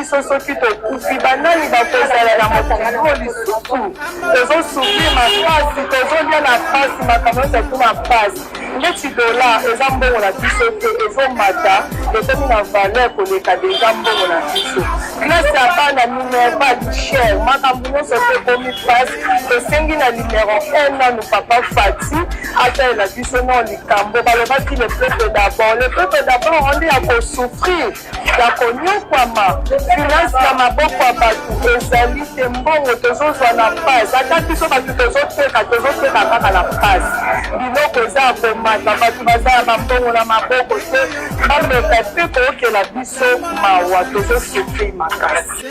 soki tokufi banani bakozala na mokolo lisusu tozosufrir makasi tozolia na pasi makambo nyonso etuna pasi neti dola eza mbongo na biso te ezomata etomi na valeur koleka deja mbongo na biso klase ya bana minerva lichere makambo nyonso te ekomi pasi tosengi na numero 1 nanu papa fati atalela biso na likambo balobaki le peuple d'abord onde ya kosufrir ya konyokwama finance ya maboko ya bato ezali te mbongo tozozwa na pasi ata biso bato tozoteka kaka na pasi biloko eza ya komata bato baza ya bambongo na maboko te bameka te kookela biso mawa tozosufrir makasi.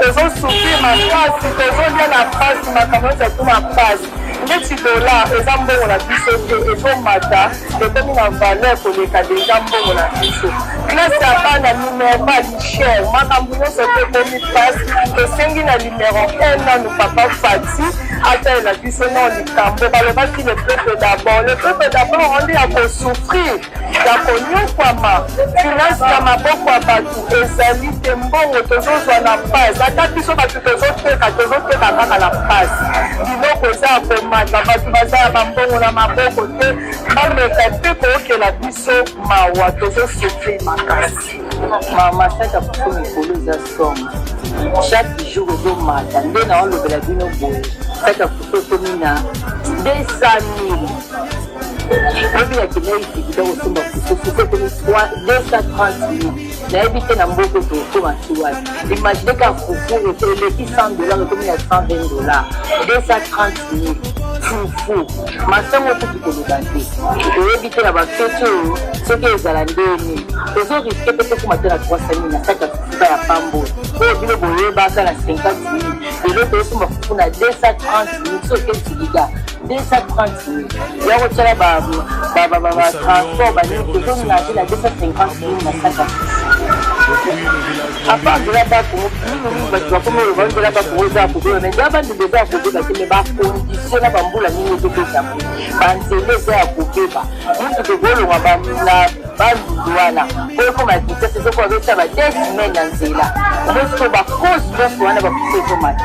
tozosufrir makasi tozolia na pasi makambo nyonso etuna pasi neti dola eza mbongo na biso te ezomata etomi na valeur koleka deja mbongo na biso klase ya bana minerva lichere makambo nyonso te ekomi pasi tosengi na numero 1 nanu papa fati atalela biso na likambo balobaki le peuple d'abord onde ya kosufrir ya konyokwama finance ya maboko ya bato ezali te mbongo tozozwa na pasi ata biso bato tozoteka kaka na pasi biloko eza ya komata bato baza ya bambongo na maboko te bameka te kookela biso mawa tozosufrir makasi. masaka kuko mikolo eza soma chaque jour ezomata nde na olobela bino boye saka kuko ekomi na 200,000 obi yakenda isikita kosomba kuko ekomi 230,000 nayebi te na mboko tokoma tiwati imagine ka fufu eleki $100 ekomi na $120 230,000 fufu masango kutu koloba te oyebi te na bafeti oyo soki ezala ndeni tozoriske pe tokoma te na 300,000 na saka fufuka ya pambo oyo bino boyebaka na 50,000 lelo toyosomba fufu na 230,000 soki esilika 230,000 ya kotyala batransport banini tozomina te na 250,000 na saka apa nzela bakongo mingi bato bakoma oyo banzela bakongo eza akodola me nzela bandelo eza akodola te me bakondisio na bambula nini ezopesa mo banzela eza ya kobeba mutu tokolonga na bandudu wana po ekoma vitese ezokoma besa ba 2 semaine na nzela omosiko bakosi nyonso wana bafufu ezomate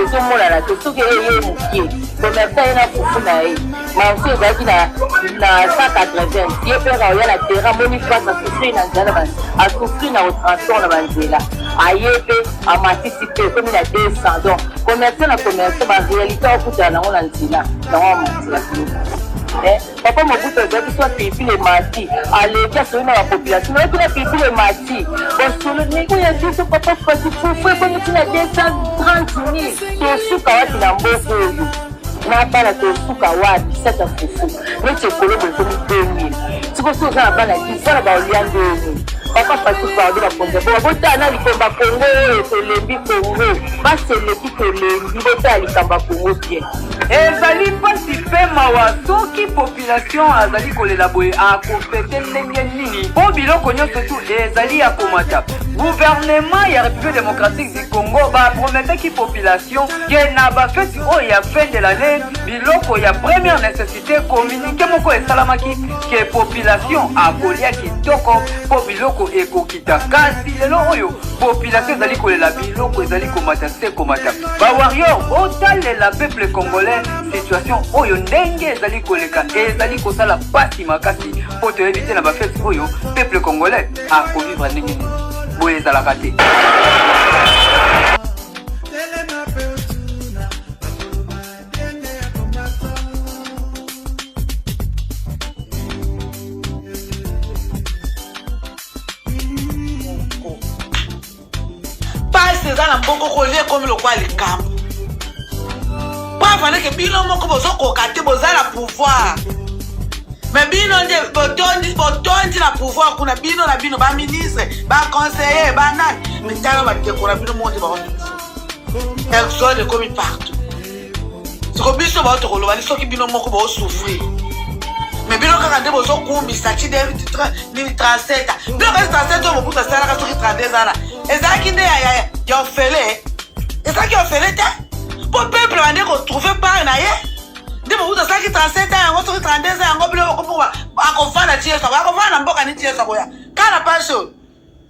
ezomonana te soki eye mokie komersa ye na fufu na ye manso ezalaki na 180 ye mpe raoya na terrain moni place asufrir na nzela asufrir na transport na banzela aye mpe amatisi mpe ekomi na 200 donc commerce na commerce baréalité okutana nango na nzela nango amatila papa mobutu azalaki so pilipili emati aleki asoli na bapopulation nayoki na pilipili emati bosolo ndenge oyo biso papa fati fufu ebongi na 230,000 tosuka wati na mboka oyo na bana tosuka wapi sata fufu neti ekolo bokomi 2,000 sikosi oza na bana 10 wana baolia 2,000 papa pati pardon bakonzi ya mboka botala likomba Congo oyo tolembi Congo baseleki tolembi botala likamba Congo bien ezali mpasi mpe mawa soki population azali kolela boye akofete ndenge nini mpo biloko nyonso tu ezali ya komata gouvernement ya république démocratique du Congo baprometaki population ke na bafeti oyo ya fin de l'année biloko ya première nécessité communiqué moko esalamaki ke population akolia kitoko mpo biloko ekokita kasi lelo oyo population ezali kolela biloko ezali komata se komata bawarrior otalela peuple congolais situation oyo ndenge ezali koleka ezali kosala pasi makasi mpo toyebi te na bafeti oyo peuple congolais akovivre ndenge nini boye ezalaka te pasi eza na mbongo kolie komi lokwa likambo po afandeke bino moko bozokoka te bozala pouvoir me bino nde botondi na pouvoir kuna bino na bino baministre baconseiller banani mitala badekora bino monde baondi exode ekomi partout siko biso baotokoloba soki bino moko baosouffrir me bino kaka nde bozokumbisa ti nini 37 bino kasi 37 oyo mobutu asalaka soki 32 ana ezalaki nde ya ofele ezalaki ofele te po peuple bande kotrouve part na ye nde mobutu asalaki 37 yango soki 32 yango biloko mpo akovanda ti yesu akovanda na mboka ni ti yesu akoya kana pasi oyo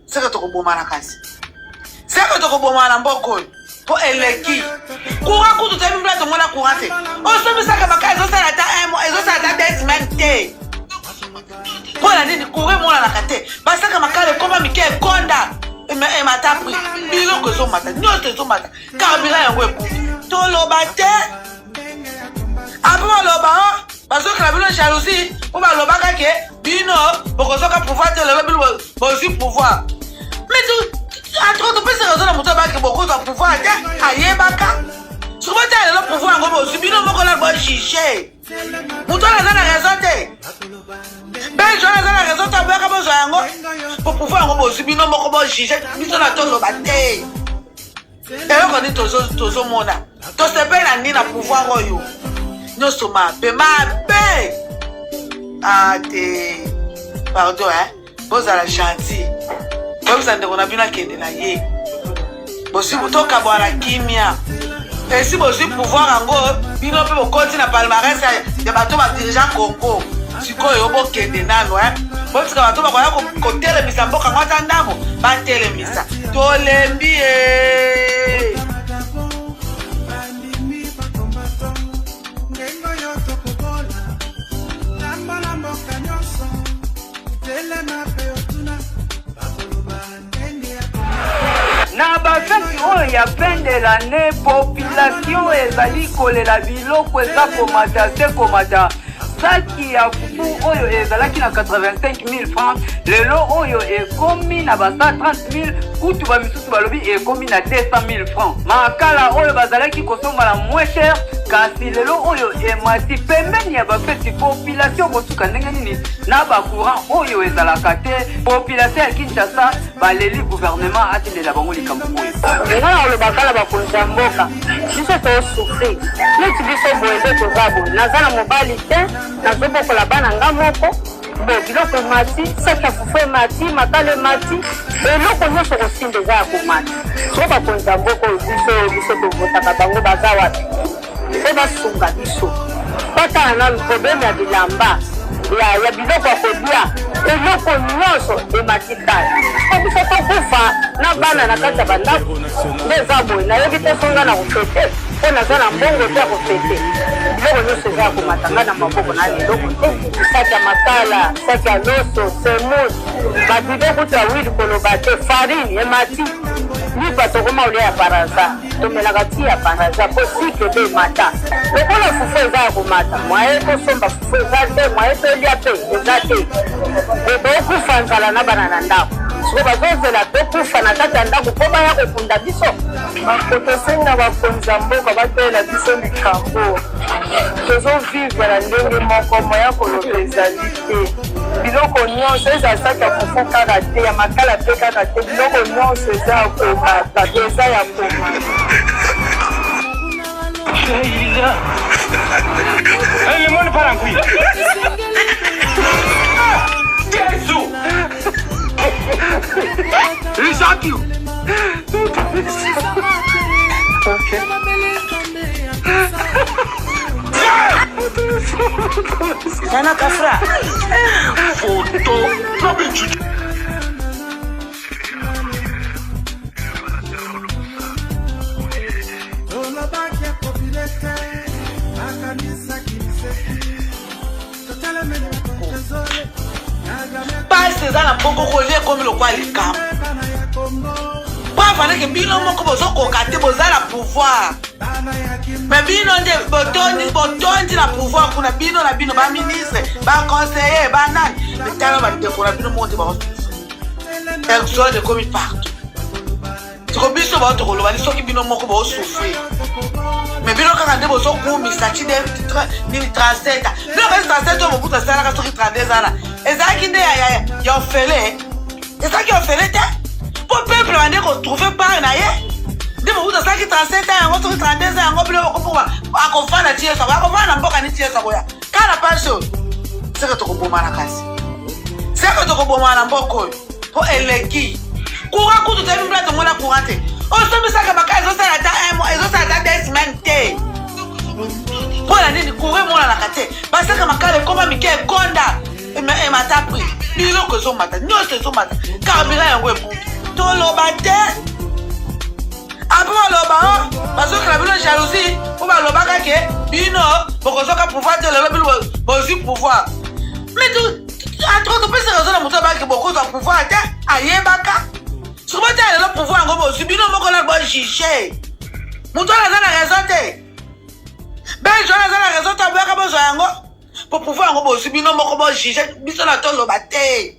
seke tokobomana kasi seke tokobomana na mboka oyo po eleki courant kutu te mibila tomona courant te osomisaka maka ezosala ata 10 semaine te mpo na nini courant emonanaka te basaka makala ekoma mike ekonda emata pri biloko ezomata nyonso ezomata carburant yango ekuti toloba te apo baloba bazokela bino jalousie mpo balobaka ke bino bokozoka pouvoir te lelo bino bozwi pouvoir mais entre topesi raison na moto abaki bokozwa pouvoir te ayebaka soki botala lelo pouvoir yango bozwi bino moko na bojuge moto wana aza na raison te belge wana aza na raison te aboyaka bozwa yango po pouvoir yango bozwi bino moko bojuge biso na toloba te eloko nini tozomona tosepeli na nini na pouvoir oyo nyonso mabe te pardon bozala gentil bobisa ndeko na bino akende na ye tokabwana kimia esi bozwi pouvoir yango bino mpe bokoti na palmarès ya bato badirigant Congo sikoyo bokende nano botika bato bakoya kotelemisa mboka yango ata ndambo batelemisa tolembi na bafeti oyo ya fin de l'année population ezali kolela biloko eza komata se komata saki ya fufu oyo ezalaki na 85 000 francs lelo oyo ekomi na ba 130 000 kutu bamisusu balobi ekomi na 200 000 francs makala oyo bazalaki kosomba na moins cher kasi lelo oyo emati pembeni ya bafeti population kosuka ndenge nini na bacourant oyo ezalaka te population ya Kinshasa baleli gouvernement atelela bango likambo oyo nga na olobaka na bakonzi ya mboka biso tosouffrir neti biso boye nde toza boye naza na mobali te nazobokola bana nga moko bo biloko emati saki ya fufu emati makala emati eloko nyonso kosimba eza ya komata soko bakonzi ya mboka oyo biso tovotaka bango baza wapi mpe basunga biso batala na probleme ya bilamba ya biloko ya kolia eloko nyonso emati kala po biso tokufa na bana na kati ya bandako nde eza boye nayebi te songa na kofete mpo naza na mbongo te ya kofete biloko nyonso eza ya komatanga na maboko na leloko te saki ya makala saki ya loso semouse babido kutu ya wili koloba te farine emati lipa tokoma olia ya paraza tomelaka ti ya paraza po sike be emata lokola fufu eza ya komata mwaye tosomba fufu eza te mwaye tolia pe eza te bokufa nzala na bana na ndako siko bazozela tokufa na kati ya ndako mpo baya kokunda biso tosenga bakonzi ya mboka batoyela biso likambo tozovivre na ndenge moko moya koloba ezali te biloko nyonso eza saki ya fufu kaka te ya makala pe kaka te biloko nyonso eza ya komata eza ya komata le monde part en couille. Jésus! Richard you! Okay. Nana Kafra! Photo! Passe eza na mbongo kolia komi lokwa likambo po afaneke bino moko bozokoka te bozala pouvoir me bino nde botondi na pouvoir kuna bino na bino baministre baconseiller banani etala bandeko na bino moko te baosusu personne ekomi partout siko biso baotokoloba ni soki bino moko baosouffrir me bino kaka nde bozokumisa ti nini 37 bino kasi 37 oyo mobutu asalaka soki 32 ana ezalaki nde ya ofele ezalaki ofele te po peuple bande kotrouve part na ye nde mobutu asalaki 37 yango soki 32 yango bino bokopuka akofanda ti yesu akofanda na mboka ni ti yesu akoya kala pasi oyo seke tokobomana kasi seke tokobomana na mboka oyo po eleki courant kutu te bibla tomona courant te osomisaka maka ezosala ata 1 mois ezosala ata 2 semaines te mpona nini courant emonanaka te basaka makala ekoma mike ekonda emata pri biloko ezomata nyonso ezomata karabira yango ebungi toloba te apo baloba bazokela bino jalousie po balobaka ke bino bokozoka pouvoir te lelo bino bozwi pouvoir mais topesi raison na moto abaki bokozwa pouvoir te ayebaka soki te lelo pouvoir yango bozwi bino moko na bojuge moto wana aza na raison te belge wana aza na raison te aboyaka bozwa yango po pouvoir yango bozwi bino moko bojuge biso na toloba te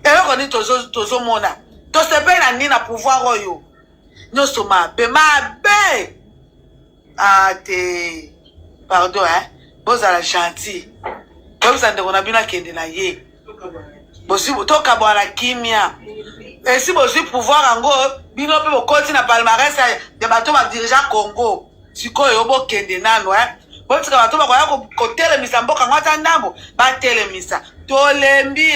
eloko nini tozomona tosepeli na nini na pouvoir oyo nyonso mabe te pardon bozala gentil boyebisa ndeko na bino akende na ye tokabwana na kimia esi bozwi pouvoir yango bino mpe bokoti na palmarès ya bato badirigant congo sikoyo bokende nano botika bato bakoya kotelemisa mboka yango ata ndambo batelemisa tolembi